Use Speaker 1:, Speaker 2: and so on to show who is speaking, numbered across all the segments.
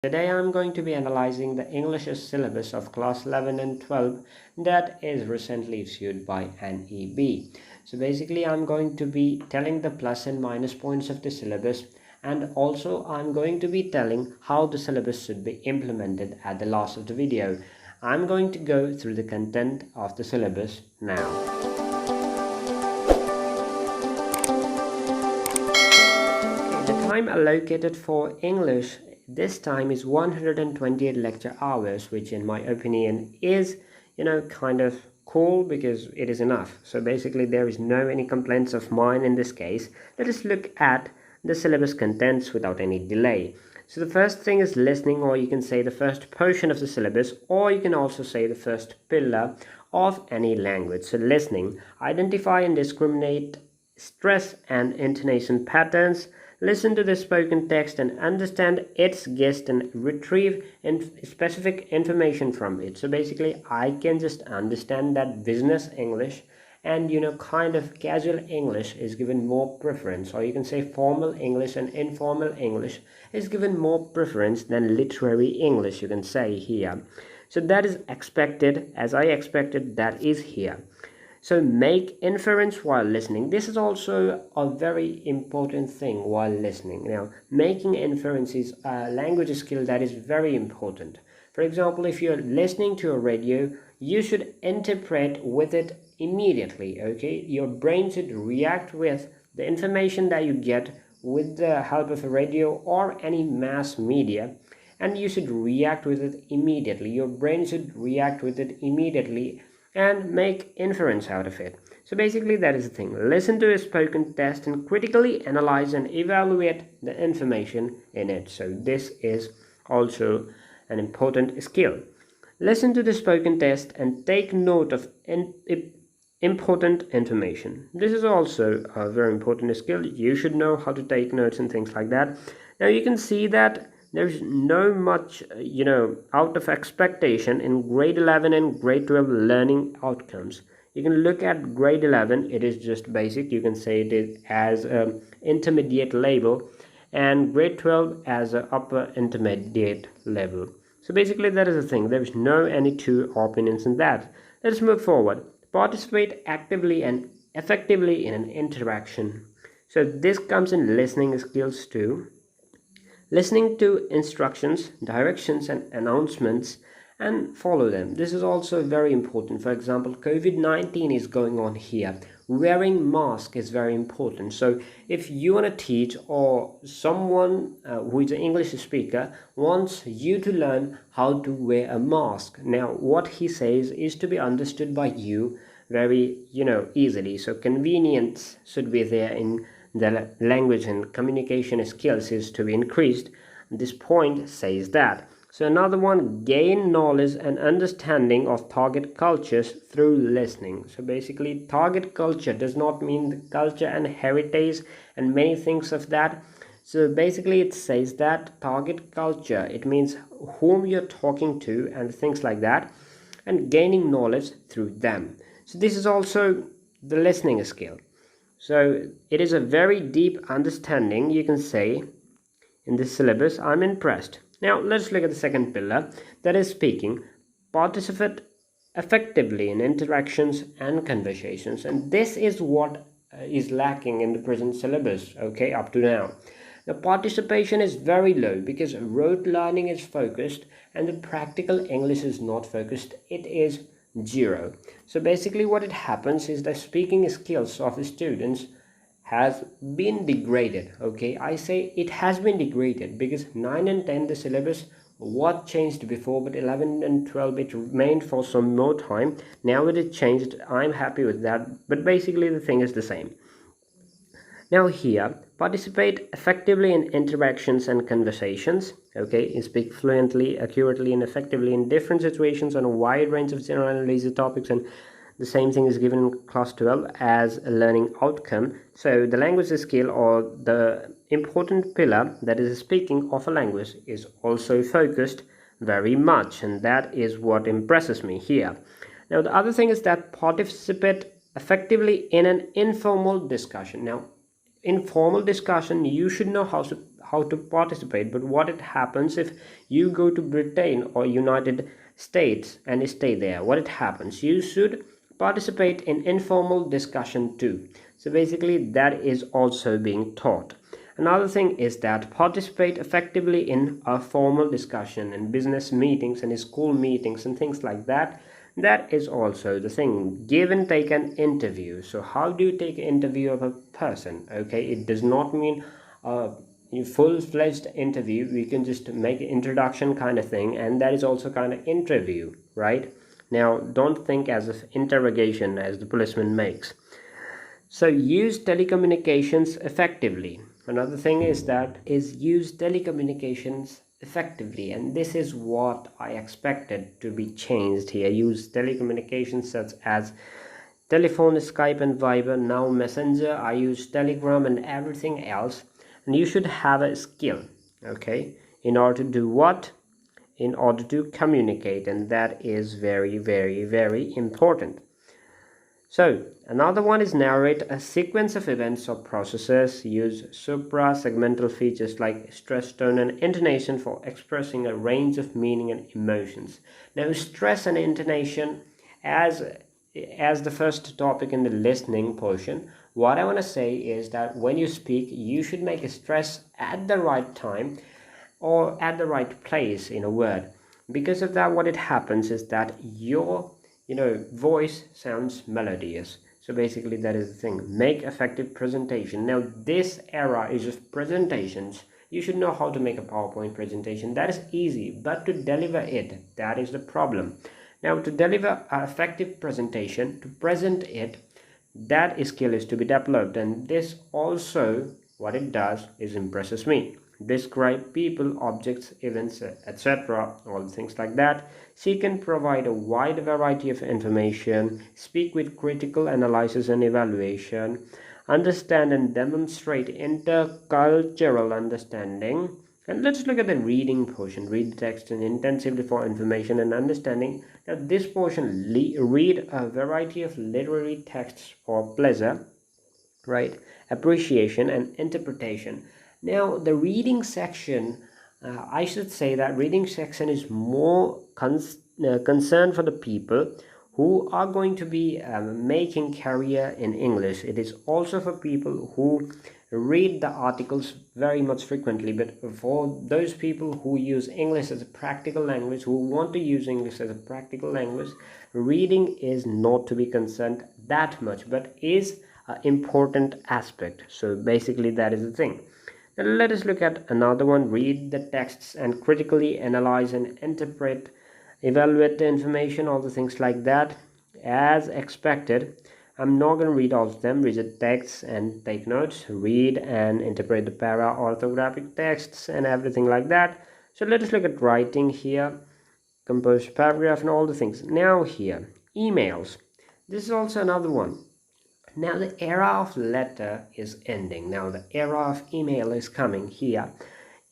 Speaker 1: Today I'm going to be analyzing the English syllabus of class 11 and 12 that is recently issued by NEB. So basically I'm going to be telling the plus and minus points of the syllabus, and also I'm going to be telling how the syllabus should be implemented at the last of the video. I'm going to go through the content of the syllabus now. The time allocated for English this time is 128 lecture hours, which in my opinion is, kind of cool because it is enough. So basically there is no any complaints of mine in this case. Let us look at the syllabus contents without any delay. So the first thing is listening, or you can say the first portion of the syllabus, or you can also say the first pillar of any language. So listening, identify and discriminate stress and intonation patterns. Listen to the spoken text and understand its gist and retrieve specific information from it. So basically I can just understand that business English and kind of casual English is given more preference, or you can say formal English and informal English is given more preference than literary English, you can say here. So that is expected, as I expected, that is here. So make inference while listening. This is also a very important thing while listening. Now, making inference is a language skill that is very important. For example, if you're listening to a radio, you should interpret with it immediately, okay? Your brain should react with the information that you get with the help of a radio or any mass media, and you should react with it immediately. Your brain should react with it immediately and make inference out of it. So basically that is the thing. Listen to a spoken test and critically analyze and evaluate the information in it. So this is also an important skill. Listen to the spoken test and take note of important information. This is also a very important skill. You should know how to take notes and things like that. Now you can see that there's no much out of expectation in grade 11 and grade 12 learning outcomes. You can look at grade 11, it is just basic. You can say it is as an intermediate level, and grade 12 as an upper intermediate level. So basically that is the thing. There is no any two opinions in that. Let's move forward. Participate actively and effectively in an interaction. So this comes in listening skills too. Listening to instructions, directions and announcements and follow them. This is also very important. For example, COVID-19 is going on here. Wearing mask is very important. So if you want to teach, or someone who is an English speaker wants you to learn how to wear a mask, now what he says is to be understood by you very easily. So convenience should be there in the language, and communication skills is to be increased. This point says that. So another one, gain knowledge and understanding of target cultures through listening. So basically target culture does not mean the culture and heritage and many things of that. So basically it says that target culture, it means whom you're talking to and things like that, and gaining knowledge through them. So this is also the listening skill. So it is a very deep understanding, you can say, in this syllabus. I'm impressed. Now let's look at the second pillar, that is speaking. Participate effectively in interactions and conversations, and this is what is lacking in the present syllabus, okay, up to now. The participation is very low because rote learning is focused and the practical English is not focused. It is 0. So basically what it happens is the speaking skills of the students has been degraded, okay? I say it has been degraded because 9 and 10 the syllabus what changed before, but 11 and 12 it remained for some more time. Now it is changed. I'm happy with that, but basically the thing is the same. Now here, participate effectively in interactions and conversations, okay? Speak fluently, accurately and effectively in different situations on a wide range of general and leisure topics, and the same thing is given in class 12 as a learning outcome. So the language skill, or the important pillar, that is speaking of a language, is also focused very much, and that is what impresses me here. Now the other thing is that participate effectively in an informal discussion. Now informal discussion, you should know how to participate, but what it happens if you go to Britain or United States and stay there? What it happens? You should participate in informal discussion too. So basically that is also being taught. Another thing is that participate effectively in a formal discussion in business meetings and school meetings and things like that. That is also the thing. Give and take an interview. So how do you take an interview of a person? Okay, it does not mean a full-fledged interview. We can just make an introduction kind of thing, and that is also kind of interview, right? Now don't think as of interrogation as the policeman makes. So use telecommunications effectively. Another thing is use telecommunications effectively, and this is what I expected to be changed here. Use telecommunications such as telephone, Skype and Viber, now Messenger. I use Telegram and everything else. And you should have a skill, okay, in order to do what? In order to communicate, and that is very, very, very important. So another one is narrate a sequence of events or processes. Use supra-segmental features like stress, tone and intonation for expressing a range of meaning and emotions. Now stress and intonation as the first topic in the listening portion, what I want to say is that when you speak, you should make a stress at the right time or at the right place in a word. Because of that, what it happens is that your voice sounds melodious. So basically that is the thing. Make effective presentation. Now this era is of presentations. You should know how to make a PowerPoint presentation. That is easy, but to deliver it, that is the problem. Now to deliver an effective presentation, to present it, that skill is to be developed, and this also, what it does is impresses me. Describe people, objects, events, etc., all things like that. She can provide a wide variety of information, speak with critical analysis and evaluation, understand and demonstrate intercultural understanding. And let's look at the reading portion. Read the text and intensively for information and understanding. Now this portion, read a variety of literary texts for pleasure, right, appreciation and interpretation. Now the reading section, I should say that reading section is more concerned for the people who are going to be making career in English. It is also for people who read the articles very much frequently, but for those people who use English as a practical language, who want to use English as a practical language, reading is not to be concerned that much, but is an important aspect. So basically that is the thing. Now let us look at another one. Read the texts and critically analyze and interpret, evaluate the information, all the things like that. As expected, I'm not going to read all of them. Read the texts and take notes. Read and interpret the para-orthographic texts and everything like that. So let us look at writing here, compose paragraph and all the things. Now here, emails. This is also another one. Now the era of letter is ending. Now the era of email is coming here.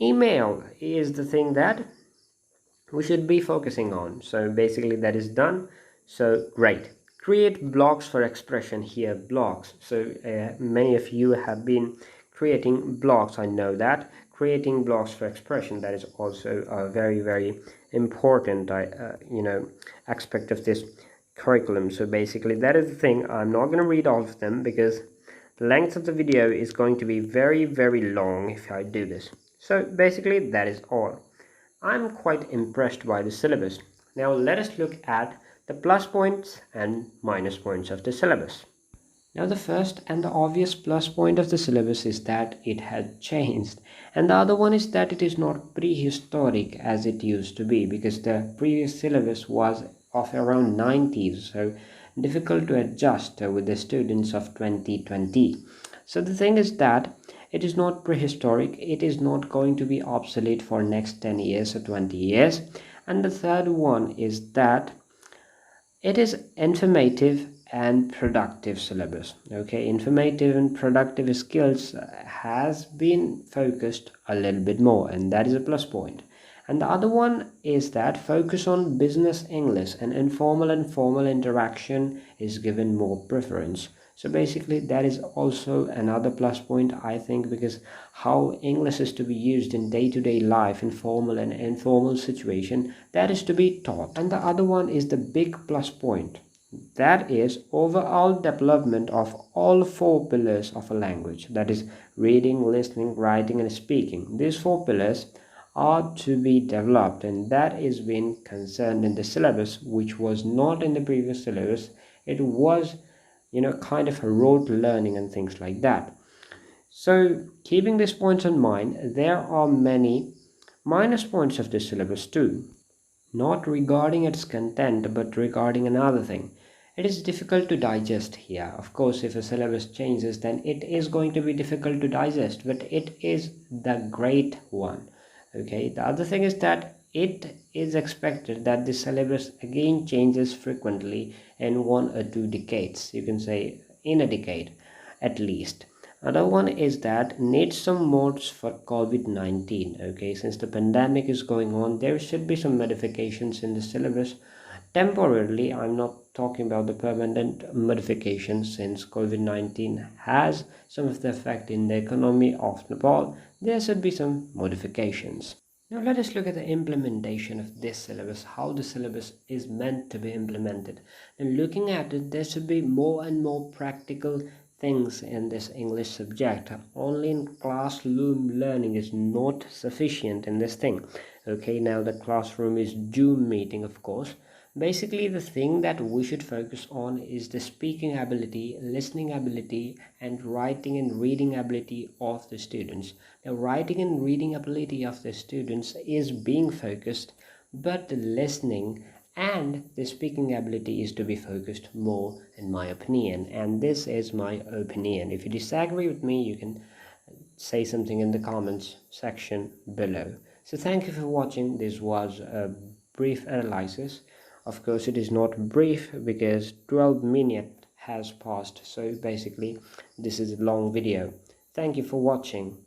Speaker 1: Email is the thing that we should be focusing on. So basically that is done. So great. Create blocks for expression here. Blocks. So many of you have been creating blocks. I know that. Creating blocks for expression, that is also a very, very important aspect of this curriculum. So basically that is the thing. I'm not going to read all of them because the length of the video is going to be very, very long if I do this. So basically that is all. I'm quite impressed by the syllabus. Now let us look at the plus points and minus points of the syllabus. Now the first and the obvious plus point of the syllabus is that it has changed, and the other one is that it is not prehistoric as it used to be, because the previous syllabus was of around 90s, so difficult to adjust with the students of 2020. So the thing is that it is not prehistoric, it is not going to be obsolete for next 10 years or 20 years. And the third one is that it is informative and productive syllabus. Okay, informative and productive skills has been focused a little bit more, and that is a plus point. And the other one is that focus on business English and informal and formal interaction is given more preference. So basically that is also another plus point, I think, because how English is to be used in day-to-day life, in formal and informal situation, that is to be taught. And the other one is the big plus point, that is overall development of all four pillars of a language, that is reading, listening, writing and speaking. These four pillars are to be developed, and that is being concerned in the syllabus, which was not in the previous syllabus. It was, kind of a rote learning and things like that. So keeping these points in mind, there are many minus points of the syllabus too, not regarding its content but regarding another thing. It is difficult to digest here. Of course, if a syllabus changes, then it is going to be difficult to digest, but it is the great one. Okay, the other thing is that it is expected that the syllabus again changes frequently in 1 or 2 decades. You can say in a decade at least. Another one is that need some modes for COVID-19. Okay, since the pandemic is going on, there should be some modifications in the syllabus temporarily. I'm not talking about the permanent modifications, since COVID-19 has some of the effect in the economy of Nepal. There should be some modifications. Now let us look at the implementation of this syllabus, how the syllabus is meant to be implemented. And looking at it, there should be more and more practical things in this English subject. Only in classroom learning is not sufficient in this thing. Okay, now the classroom is Zoom meeting, of course. Basically, the thing that we should focus on is the speaking ability, listening ability, and writing and reading ability of the students. The writing and reading ability of the students is being focused, but the listening and the speaking ability is to be focused more, in my opinion. And this is my opinion. If you disagree with me, you can say something in the comments section below. So thank you for watching. This was a brief analysis. Of course, it is not brief because 12 minutes has passed. So basically, this is a long video. Thank you for watching.